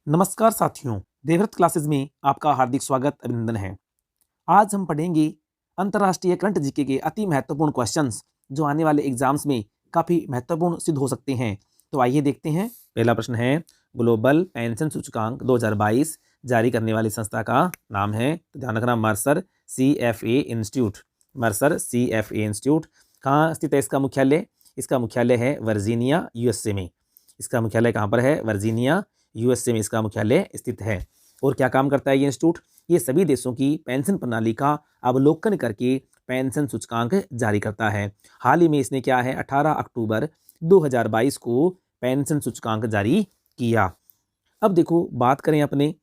नमस्कार साथियों, देवव्रत क्लासेस में आपका हार्दिक स्वागत अभिनंदन है। आज हम पढ़ेंगे अंतर्राष्ट्रीय करंट जीके के अति महत्वपूर्ण क्वेश्चंस जो आने वाले एग्जाम्स में काफ़ी महत्वपूर्ण सिद्ध हो सकते हैं। तो आइए देखते हैं। पहला प्रश्न है, ग्लोबल पेंशन सूचकांक 2022 जारी करने वाली संस्था का नाम है। तो ध्यान रखना, Mercer CFA institute. Mercer CFA institute कहाँ स्थित है? इसका मुख्यालय है वर्जीनिया USA में। इसका मुख्यालय कहाँ पर है? वर्जीनिया USA में इसका मुख्यालय स्थित है। और क्या काम करता है ये इंस्टीट्यूट? ये सभी देशों की पेंशन प्रणाली का अवलोकन करके पेंशन सूचकांक जारी करता है। हाल ही में इसने क्या है, 18 अक्टूबर 2022 को पेंशन सूचकांक जारी किया। अब देखो, बात करें अपने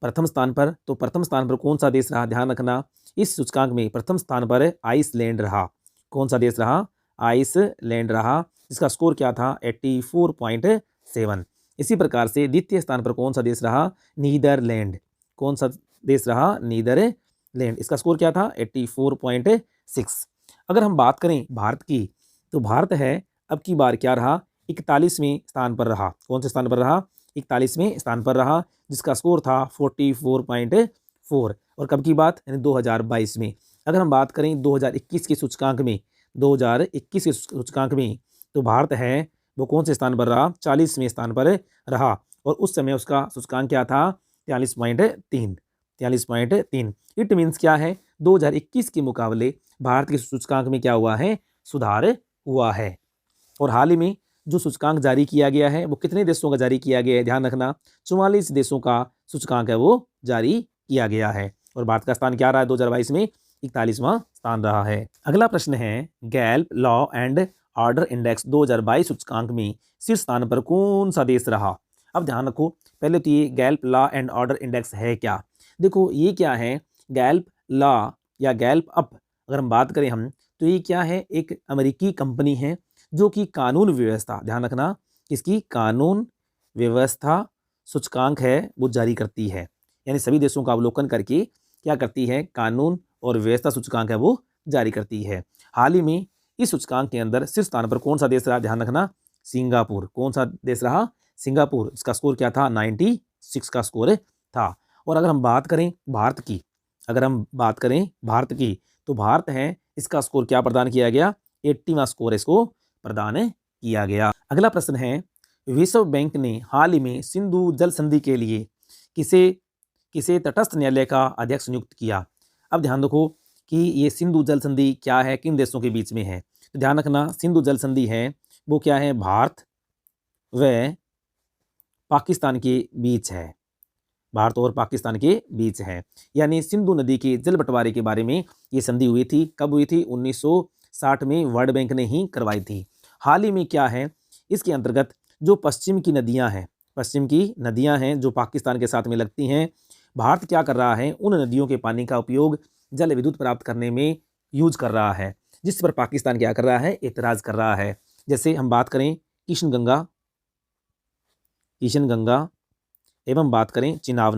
प्रथम स्थान पर, तो प्रथम स्थान पर कौन सा देश रहा? ध्यान रखना, इस सूचकांक में प्रथम स्थान पर आइसलैंड रहा। कौन सा देश रहा? आइसलैंड रहा। इसका स्कोर क्या था? 84.7। इसी प्रकार से द्वितीय स्थान पर कौन सा देश रहा? नीदरलैंड। कौन सा देश रहा? नीदरलैंड। इसका स्कोर क्या था? 84.6। अगर हम बात करें भारत की, तो भारत है अब की बार क्या रहा? 41वें स्थान पर रहा। कौन से स्थान पर रहा? 41वें स्थान पर रहा, जिसका स्कोर था 44.4। और कब की बात? यानी 2022 में। अगर हम बात करें 2021 के सूचकांक में, 2021 के सूचकांक में, तो भारत है वो कौन से स्थान पर रहा? 40वें स्थान पर रहा। और उस समय उसका सूचकांक क्या था? 43.3। 43.3। इट मीन्स क्या है? 2021 के मुकाबले भारत के सूचकांक में क्या हुआ है? सुधार हुआ है। और हाल ही में जो सूचकांक जारी किया गया है वो कितने देशों का जारी किया गया है? ध्यान रखना, 44 देशों का सूचकांक है वो जारी किया गया है। और भारत का स्थान क्या रहा है? 2022 में 41वां स्थान रहा है। अगला प्रश्न है, गैल्प लॉ एंड ऑर्डर इंडेक्स 2022 सूचकांक में शीर्ष स्थान पर कौन सा देश रहा? अब ध्यान रखो, पहले तो ये गैल्प लॉ एंड ऑर्डर इंडेक्स है क्या? देखो ये क्या है, गैल्प लॉ या गैल्प अप अगर हम बात करें हम, तो ये क्या है? एक अमेरिकी कंपनी है जो कि कानून व्यवस्था, ध्यान रखना, इसकी कानून व्यवस्था सूचकांक है वो जारी करती है। यानी सभी देशों का अवलोकन करके क्या करती है? कानून और व्यवस्था सूचकांक है वो जारी करती है। हाल ही में इस सूचकांक के अंदर शीर्ष स्थान पर कौन सा देश रहा? ध्यान रखना, सिंगापुर। कौन सा देश रहा? सिंगापुर। इसका स्कोर क्या था? 96 का स्कोर था। और अगर हम बात करें भारत की, तो भारत है, इसका स्कोर क्या प्रदान किया गया? 80वां स्कोर इसको प्रदान किया गया। अगला प्रश्न है, विश्व बैंक ने हाल ही में सिंधु जल संधि के लिए किसे तटस्थ न्यायालय का अध्यक्ष नियुक्त किया? अब ध्यान रखो कि ये सिंधु जल संधि क्या है, किन देशों के बीच में है? तो ध्यान रखना, सिंधु जल संधि है वो क्या है? भारत व पाकिस्तान के बीच है। भारत और पाकिस्तान के बीच है। यानी सिंधु नदी के जल बंटवारे के बारे में ये संधि हुई थी। कब हुई थी? 1960 में वर्ल्ड बैंक ने ही करवाई थी। हाल ही में क्या है, इसके अंतर्गत जो पश्चिम की नदियां हैं जो पाकिस्तान के साथ में लगती हैं, भारत क्या कर रहा है? उन नदियों के पानी का उपयोग जल विद्युत प्राप्त करने में यूज कर रहा है, जिस पर पाकिस्तान क्या कर रहा है? एतराज कर रहा है। जैसे हम बात करें किशन गंगा एवं बात करें चिनाब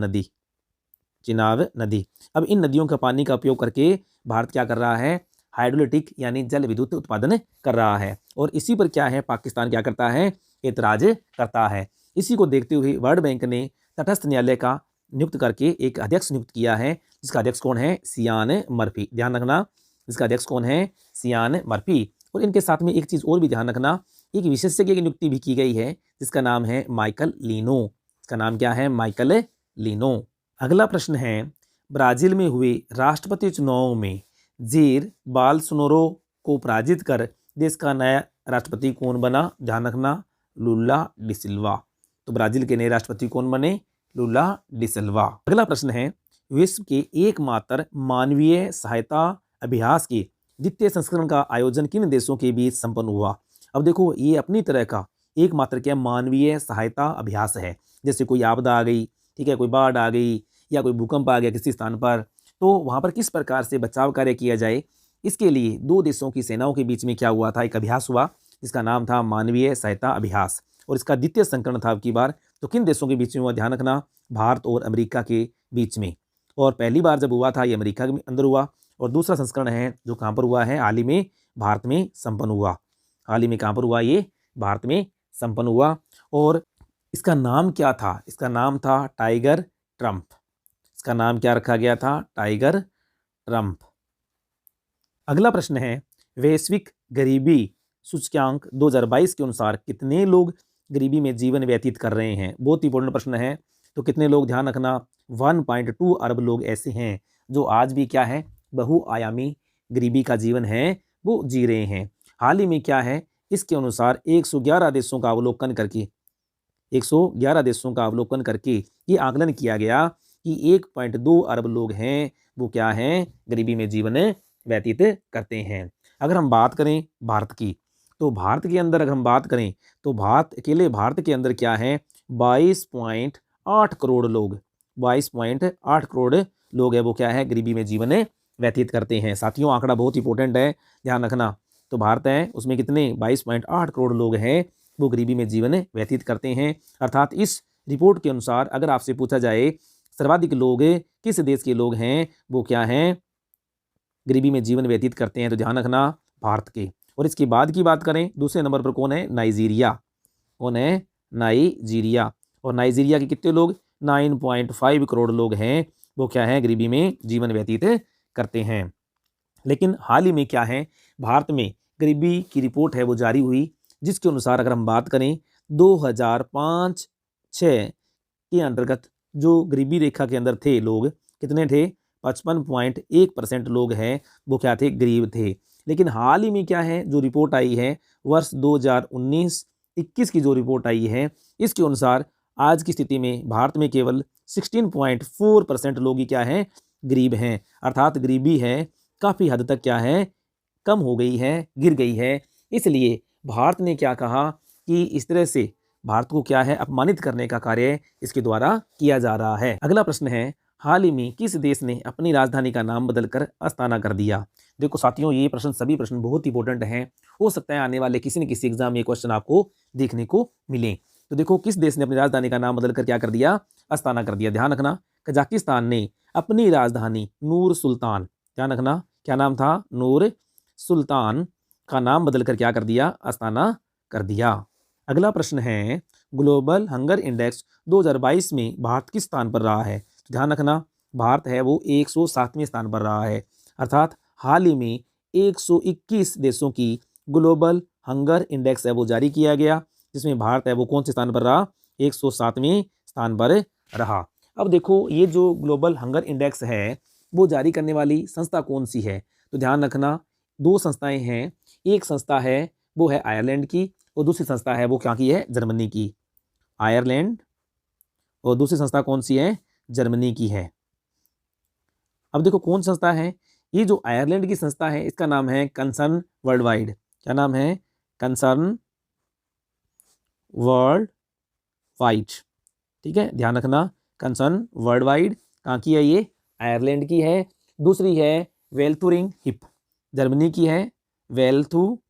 नदी। अब इन नदियों का पानी का उपयोग करके भारत क्या कर रहा है? हाइड्रोलिटिक यानी जल विद्युत उत्पादन कर रहा है। और इसी पर क्या है? पाकिस्तान क्या करता है? एतराज करता है। इसी को देखते हुए वर्ल्ड बैंक ने तटस्थ न्यायालय का नियुक्त करके एक अध्यक्ष नियुक्त किया है, जिसका अध्यक्ष कौन है? सियान मर्फी। ध्यान रखना, इसका अध्यक्ष कौन है? सियान मर्फी। और इनके साथ में एक चीज और भी ध्यान रखना, एक विशेषज्ञ की नियुक्ति भी की गई है, जिसका नाम है माइकल लीनो। इसका नाम क्या है? माइकल लीनो। अगला प्रश्न है, ब्राजील में हुए राष्ट्रपति चुनाव में जेर बोल्सोनारो को पराजित कर देश का नया राष्ट्रपति कौन बना? ध्यान रखना, लुला डी सिल्वा। तो ब्राजील के नए राष्ट्रपति कौन बने? लुला डी सिल्वा। अगला प्रश्न है, विश्व के एकमात्र मानवीय सहायता अभ्यास के द्वितीय संस्करण का आयोजन किन देशों के बीच संपन्न हुआ? अब देखो, ये अपनी तरह का एकमात्र क्या मानवीय सहायता अभ्यास है। जैसे कोई आपदा आ गई, ठीक है, कोई बाढ़ आ गई या कोई भूकंप आ गया किसी स्थान पर, तो वहां पर किस प्रकार से बचाव कार्य किया जाए, इसके लिए दो देशों की सेनाओं के बीच में क्या हुआ था? एक अभ्यास हुआ, जिसका नाम था मानवीय सहायता अभ्यास। और इसका द्वितीय संस्करण था अब की बार, तो किन देशों के बीच में हुआ? ध्यान रखना, भारत और अमेरिका के बीच में। और पहली बार जब हुआ था ये अमेरिका के अंदर हुआ, और दूसरा संस्करण है जो कहाँ पर हुआ है? हाल ही में भारत में संपन्न हुआ। हाल ही में कहाँ पर हुआ? ये भारत में संपन्न हुआ। और इसका नाम क्या था? इसका नाम था टाइगर ट्रम्प। इसका नाम क्या रखा गया था? Tiger Trump. अगला प्रश्न है, वैश्विक गरीबी सूचकांक 2022 के अनुसार कितने लोग गरीबी में जीवन व्यतीत कर रहे हैं? बहुत इंपॉर्टेंट प्रश्न है। तो कितने लोग, ध्यान रखना, 1.2 अरब लोग ऐसे हैं जो आज भी क्या है, बहुआयामी गरीबी का जीवन है वो जी रहे हैं। हाल ही में क्या है, इसके अनुसार 111 देशों का अवलोकन करके 111 देशों का अवलोकन करके ये आकलन किया गया कि 1.2 अरब लोग हैं वो क्या हैं, गरीबी में जीवन व्यतीत करते हैं। अगर हम बात करें भारत की, तो भारत के अंदर अगर हम बात करें तो अकेले भारत के अंदर क्या है, 22.8 करोड़ लोग 22.8 करोड़ लोग है वो क्या है, गरीबी में जीवन व्यतीत करते हैं। साथियों, आंकड़ा बहुत इंपॉर्टेंट है, ध्यान रखना। तो भारत है उसमें कितने 22.8 करोड़ लोग हैं वो गरीबी में जीवन व्यतीत करते हैं। अर्थात इस रिपोर्ट के अनुसार अगर आपसे पूछा जाए सर्वाधिक लोग किस देश के लोग हैं वो क्या हैं, गरीबी में जीवन व्यतीत करते हैं, तो ध्यान रखना भारत के। और इसके बाद की बात करें, दूसरे नंबर पर कौन है, नाइजीरिया। कौन है, नाइजीरिया। और नाइजीरिया के कितने लोग, 9.5 करोड़ लोग हैं वो क्या है, गरीबी में जीवन व्यतीत करते हैं। लेकिन हाल ही में क्या है, भारत में गरीबी की रिपोर्ट है वो जारी हुई, जिसके अनुसार अगर हम बात करें 2005-6 के अंतर्गत जो गरीबी रेखा के अंदर थे लोग, कितने थे, 55.1% लोग हैं वो क्या थे, गरीब थे। लेकिन हाल ही में क्या है, जो रिपोर्ट आई है वर्ष 2019-21 की जो रिपोर्ट आई है, इसके अनुसार आज की स्थिति में भारत में केवल 16.4% लोग ही क्या हैं, गरीब हैं। अर्थात गरीबी है काफ़ी हद तक क्या है, कम हो गई है, गिर गई है। इसलिए भारत ने क्या कहा कि इस तरह से भारत को क्या है, अपमानित करने का कार्य इसके द्वारा किया जा रहा है। अगला प्रश्न है, हाल ही में किस देश ने अपनी राजधानी का नाम बदलकर अस्ताना कर दिया? देखो साथियों, ये प्रश्न, सभी प्रश्न बहुत इंपॉर्टेंट हैं। हो सकता है आने वाले किसी न किसी एग्जाम में ये क्वेश्चन आपको देखने को मिले। तो देखो, किस देश ने अपनी राजधानी का नाम बदलकर क्या कर दिया, अस्ताना कर दिया? ध्यान रखना, कजाकिस्तान ने अपनी राजधानी नूर सुल्तान, ध्यान रखना क्या नाम था, नूर सुल्तान का नाम बदलकर क्या कर दिया, अस्ताना कर दिया। अगला प्रश्न है, ग्लोबल हंगर इंडेक्स 2022 में भारत किस स्थान पर रहा है? तो ध्यान रखना, भारत है वो 107वें स्थान पर रहा है। अर्थात हाल ही में 121 देशों की ग्लोबल हंगर इंडेक्स है वो जारी किया गया, जिसमें भारत है वो कौन से स्थान पर रहा, 107वें स्थान पर रहा। अब देखो, ये जो ग्लोबल हंगर इंडेक्स है वो जारी करने वाली संस्था कौन सी है? तो ध्यान रखना, दो संस्थाएं हैं। एक संस्था है वो है आयरलैंड की, और दूसरी संस्था है वो क्या की है, जर्मनी की। आयरलैंड और दूसरी संस्था कौन सी है, जर्मनी की है। अब देखो कौन संस्था है, ये जो आयरलैंड की संस्था है इसका नाम है कंसर्न वर्ल्ड वाइड। क्या नाम है, कंसर्न वर्ल्ड वाइड। ठीक है, ध्यान रखना, कंसर्न वर्ल्ड वाइड कहाँ की है, ये आयरलैंड की है। दूसरी है वेल्थुरिंग हिप, जर्मनी की है, वेल्थुरिंग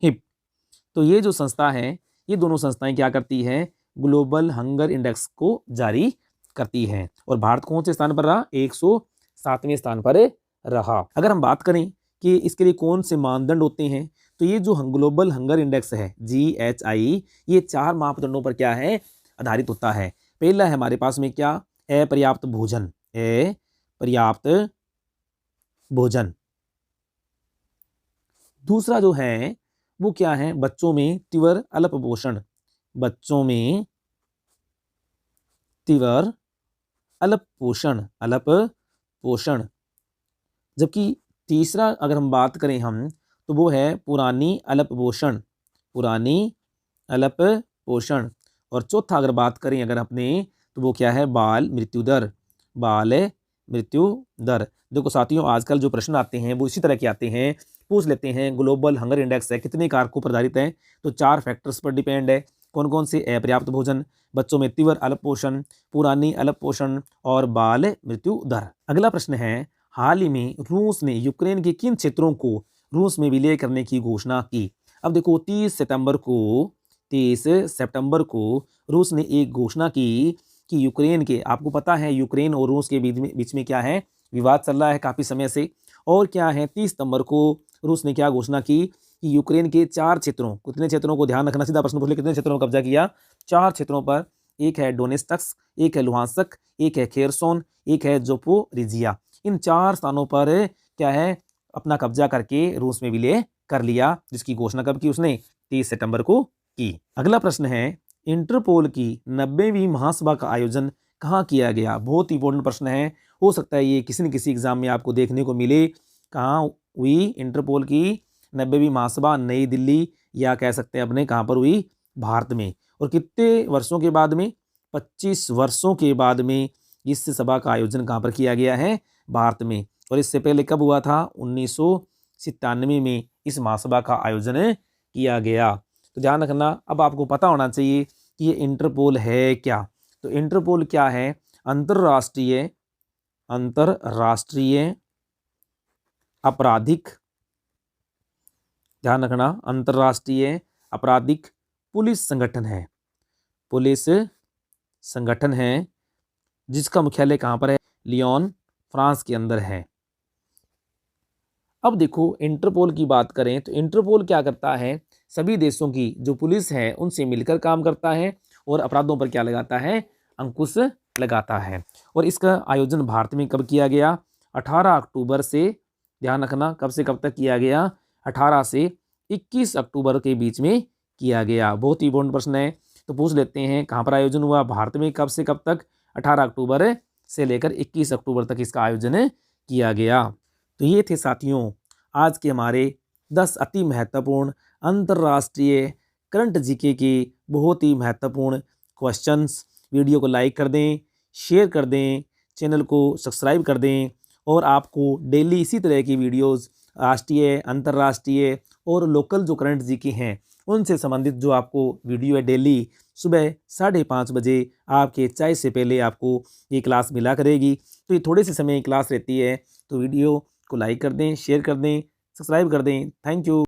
हिप। तो ये जो संस्था है, ये दोनों संस्थाएं क्या करती है, ग्लोबल हंगर इंडेक्स को जारी करती है। और भारत कौन से स्थान पर रहा, 107वें स्थान पर रहा। अगर हम बात करें कि इसके लिए कौन से मानदंड होते हैं, तो ये जो ग्लोबल हंगर इंडेक्स है GHI, ये 4 मापदंडों पर क्या है, आधारित होता है। पहला है हमारे पास में क्या, अपर्याप्त भोजन, अपर्याप्त भोजन। दूसरा जो है वो क्या है, बच्चों में तीव्र अल्पपोषण, बच्चों में तीव्र अल्पपोषण। जबकि तीसरा अगर हम बात करें हम, तो वो है पुरानी अल्पपोषण, पुरानी अल्पपोषण। और चौथा अगर बात करें अगर अपने, तो वो क्या है, बाल मृत्यु दर, बाल मृत्यु दर। देखो साथियों, आजकल जो प्रश्न आते हैं वो इसी तरह के आते हैं। पूछ लेते हैं ग्लोबल हंगर इंडेक्स है कितने कारकों पर आधारित है, तो 4 फैक्टर्स पर डिपेंड है। कौन कौन से, अपर्याप्त भोजन, बच्चों में तीव्र अल्पपोषण, पुरानी अल्पपोषण और बाल मृत्यु दर। अगला प्रश्न है, हाल ही में रूस ने यूक्रेन के किन क्षेत्रों को रूस में विलय करने की घोषणा की? अब देखो 30 सितंबर को रूस ने एक घोषणा की कि यूक्रेन के, आपको पता है यूक्रेन और रूस के बीच में क्या है, विवाद चल रहा है काफ़ी समय से। और क्या है, 30 सितंबर को रूस ने क्या घोषणा की कि यूक्रेन के 4 क्षेत्रों, कितने क्षेत्रों को ध्यान रखना, सीधा प्रश्न पूछ ले, कितने क्षेत्रों पर कब्जा किया? 4 क्षेत्रों पर। एक है डोनेत्स्क, एक है लुहांस्क, एक है खेरसोन, एक है ज़पोरिजिया। इन 4 स्थानों पर क्या है, अपना कब्जा करके रूस में विलय कर लिया, जिसकी घोषणा कब की उसने? 30 सितंबर को की। अगला प्रश्न है, इंटरपोल की 90वीं महासभा का आयोजन कहाँ किया गया? बहुत इंपॉर्टेंट प्रश्न है, हो सकता है ये किसी न किसी एग्जाम में आपको देखने को मिले। कहाँ हुई इंटरपोल की 90वीं महासभा? नई दिल्ली, या कह सकते हैं अपने कहाँ पर हुई? भारत में। और कितने वर्षों के बाद में? 25 वर्षों के बाद में इस सभा का आयोजन कहाँ पर किया गया है? भारत में। और इससे पहले कब हुआ था? 1997 में इस महासभा का आयोजन किया गया। तो ध्यान रखना, अब आपको पता होना चाहिए कि ये इंटरपोल है क्या। तो इंटरपोल क्या है? अंतरराष्ट्रीय आपराधिक, ध्यान रखना, अंतरराष्ट्रीय आपराधिक पुलिस संगठन है। पुलिस संगठन है जिसका मुख्यालय कहाँ पर है? लियोन, फ्रांस के अंदर है। अब देखो, इंटरपोल की बात करें तो इंटरपोल क्या करता है? सभी देशों की जो पुलिस है उनसे मिलकर काम करता है और अपराधों पर क्या लगाता है? अंकुश लगाता है। और इसका आयोजन भारत में कब किया गया? 18 अक्टूबर से, ध्यान रखना, कब से कब तक किया गया? 18 से 21 अक्टूबर के बीच में किया गया। बहुत ही इंपॉर्टेंट प्रश्न है, तो पूछ लेते हैं, कहाँ पर आयोजन हुआ? भारत में। कब से कब तक? 18 अक्टूबर से लेकर 21 अक्टूबर तक इसका आयोजन किया गया। तो ये थे साथियों आज के हमारे 10 अति महत्वपूर्ण अंतर्राष्ट्रीय करंट जीके के बहुत ही महत्वपूर्ण क्वेश्चंस। वीडियो को लाइक कर दें, शेयर कर दें, चैनल को सब्सक्राइब कर दें, और आपको डेली इसी तरह की वीडियोस, राष्ट्रीय, अंतर्राष्ट्रीय और लोकल जो करंट जीके हैं उनसे संबंधित जो आपको वीडियो है, डेली सुबह 5:30 बजे आपके चाय से पहले आपको ये क्लास मिला करेगी। तो ये थोड़े से समय की क्लास रहती है, तो वीडियो को लाइक कर दें, शेयर कर दें, सब्सक्राइब कर दें। Thank you.